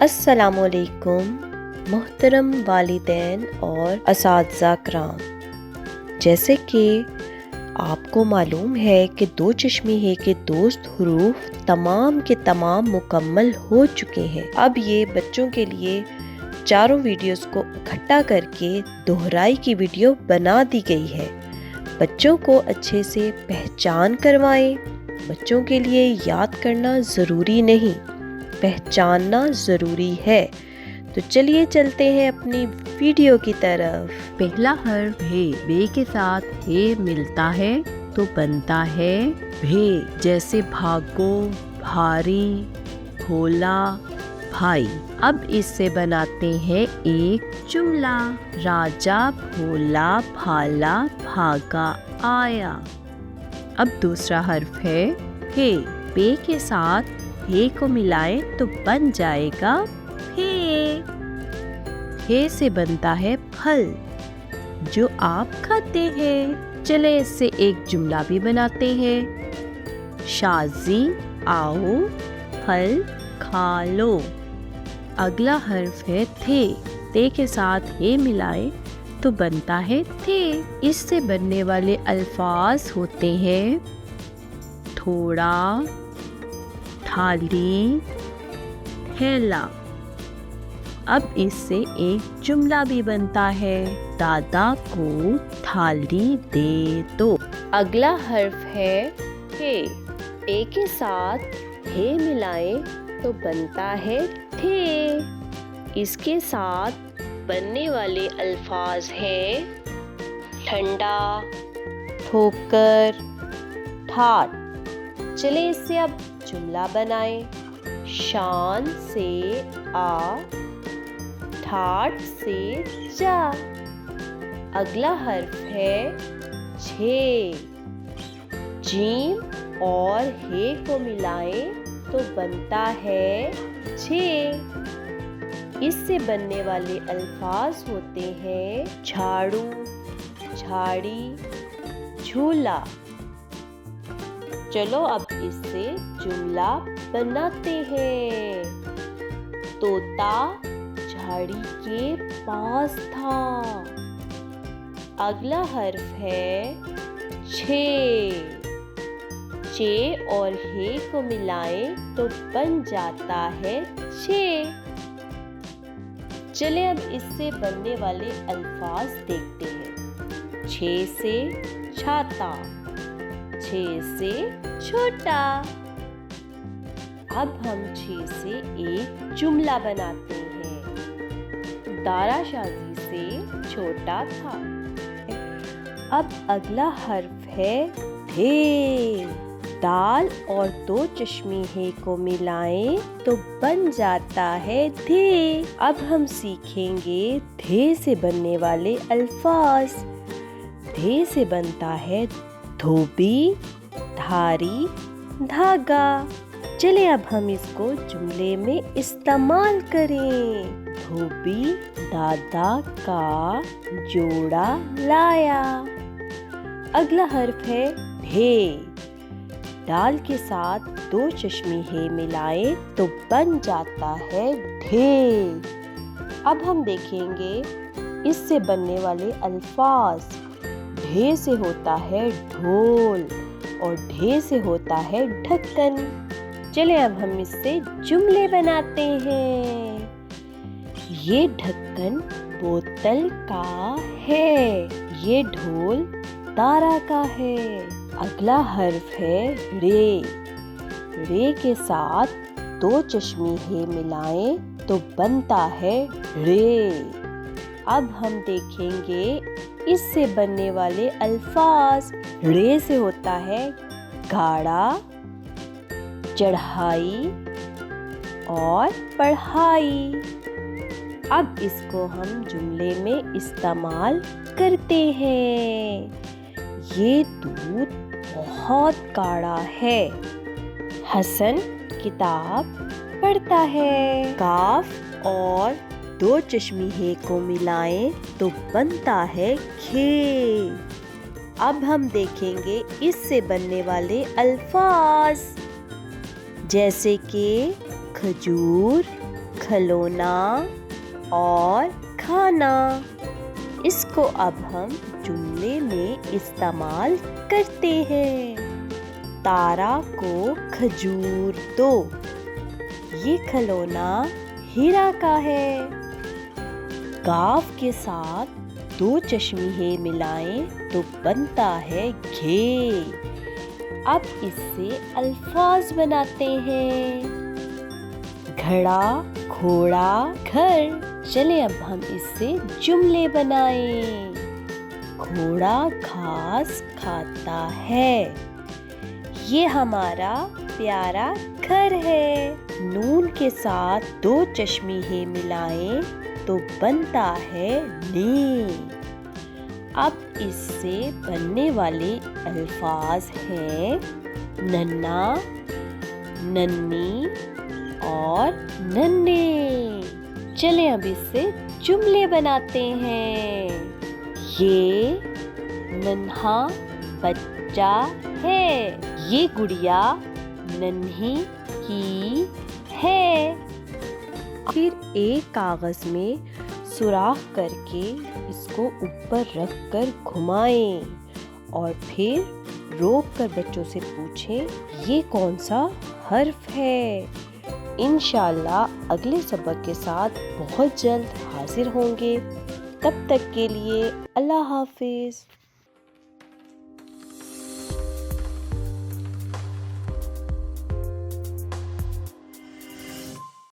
السلام علیکم محترم والدین اور اساتذہ کرام، جیسے کہ آپ کو معلوم ہے کہ دو چشمی ہے کے دوست حروف تمام کے تمام مکمل ہو چکے ہیں۔ اب یہ بچوں کے لیے چاروں ویڈیوز کو اکٹھا کر کے دہرائی کی ویڈیو بنا دی گئی ہے۔ بچوں کو اچھے سے پہچان کروائیں۔ بچوں کے لیے یاد کرنا ضروری نہیں، پہچاننا ضروری ہے۔ تو چلیے چلتے ہیں اپنی ویڈیو کی طرف۔ پہلا حرف ہے، بے کے ساتھ ہے ملتا ہے تو بنتا ہے بھے، جیسے بھاگو، بھاری، بھولا، بھائی۔ اب اس سے بناتے ہیں ایک جملہ، راجا بھولا بھالا بھاگا آیا۔ اب دوسرا حرف ہے ہے، بے کے ساتھ ہے کو ملائیں تو بن جائے گا ہے سے بنتا ہے پھل جو آپ کھاتے ہیں۔ چلے اس سے ایک جملہ بھی بناتے ہیں، شازی آؤ پھل کھا لو۔ اگلا حرف ہے تھے، تے کے ساتھ ہے ملائے تو بنتا ہے تھے۔ اس سے بننے والے الفاظ ہوتے ہیں تھوڑا، تھالی، تھیلا۔ اب اس سے ایک جملہ بھی بنتا ہے، دادا کو تھالی دے دو۔ اگلا حرف ہے ہے، اے کے ساتھ ہے ملائیں تو بنتا ہے تھے۔ اس کے ساتھ بننے والے الفاظ ہیں ٹھنڈا، ٹھوکر، ٹھاٹ۔ چلے اس سے اب جملہ بنائیں، شان سے آ، ٹھاٹ سے جا۔ اگلا حرف ہے چھ، جیم اور ہے کو ملائیں تو بنتا ہے چھ۔ اس سے بننے والے الفاظ ہوتے ہیں جھاڑو، جھاڑی، جھولا۔ چلو اب اس سے جملہ بناتے ہیں، طوطا جھاڑی کے پاس تھا۔ اگلا حرف ہے چھ، چے اور ہے کو ملائیں تو بن جاتا ہے چھ۔ چلے اب اس سے بننے والے الفاظ دیکھتے ہیں، چھ سے چھاتا، چھ سے چھوٹا۔ اب ہم چھ سے ایک جملہ بناتے ہیں، دارا شازی سے چھوٹا تھا۔ اب اگلا حرف ہے دھے، دال اور دو چشمی ہے کو ملائیں تو بن جاتا ہے دھے۔ اب ہم سیکھیں گے دھے سے بننے والے الفاظ۔ دھے سے بنتا ہے دھوبی، دھاری، دھاگا۔ چلے اب ہم اس کو جملے میں استعمال کریں، دھوبی دادا کا جوڑا لایا۔ اگلا حرف ہے ڈھے، ڈال کے ساتھ دو چشمی ہے ملائیں تو بن جاتا ہے ڈھے۔ اب ہم دیکھیں گے اس سے بننے والے الفاظ، ڈھے سے ہوتا ہے ڈھول اور ڈھے سے ہوتا ہے ڈھکن۔ چلے اب ہم اس سے جملے بناتے ہیں، یہ ڈھکن بوتل کا ہے، یہ ڈھول تارا کا ہے۔ اگلا حرف ہے رے، رے کے ساتھ دو چشمی ہے ملائیں تو بنتا ہے رے۔ اب ہم دیکھیں گے اس سے بننے والے الفاظ، رے سے ہوتا ہے گاڑا، چڑھائی اور پڑھائی۔ اب اس کو ہم جملے میں استعمال کرتے ہیں، یہ دودھ بہت گاڑا ہے، حسن کتاب پڑھتا ہے۔ کاف اور دو چشمی ہے کو ملائیں تو بنتا ہے کھے۔ اب ہم دیکھیں گے اس سے بننے والے الفاظ، جیسے کہ کھجور، کھلونا اور کھانا۔ اس کو اب ہم جملے میں استعمال کرتے ہیں۔ تارا کو کھجور دو۔ یہ کھلونا ہیرا کا ہے۔ کاف کے ساتھ دو چشمے ملائیں تو بنتا ہے گھے۔ اب اس سے الفاظ بناتے ہیں۔ گھڑا، گھوڑا، گھر۔ چلیں اب ہم اس سے جملے بنائیں۔ گھوڑا گھاس کھاتا ہے۔ یہ ہمارا پیارا گھر ہے۔ نون کے ساتھ دو چشمے ملائیں تو بنتا ہے نے۔ اب اس سے بننے والے الفاظ ہیں ننا، ننی اور ننے۔ چلیں اب اس سے جملے بناتے ہیں۔ یہ ننھا بچہ ہے۔ یہ گڑیا ننھی کی ہے۔ پھر ایک کاغذ میں سوراخ کر کے اس کو اوپر رکھ کر گھمائیں اور پھر روک کر بچوں سے پوچھیں یہ کون سا حرف ہے۔ انشاءاللہ اگلے سبق کے ساتھ بہت جلد حاضر ہوں گے۔ تب تک کے لیے اللہ حافظ۔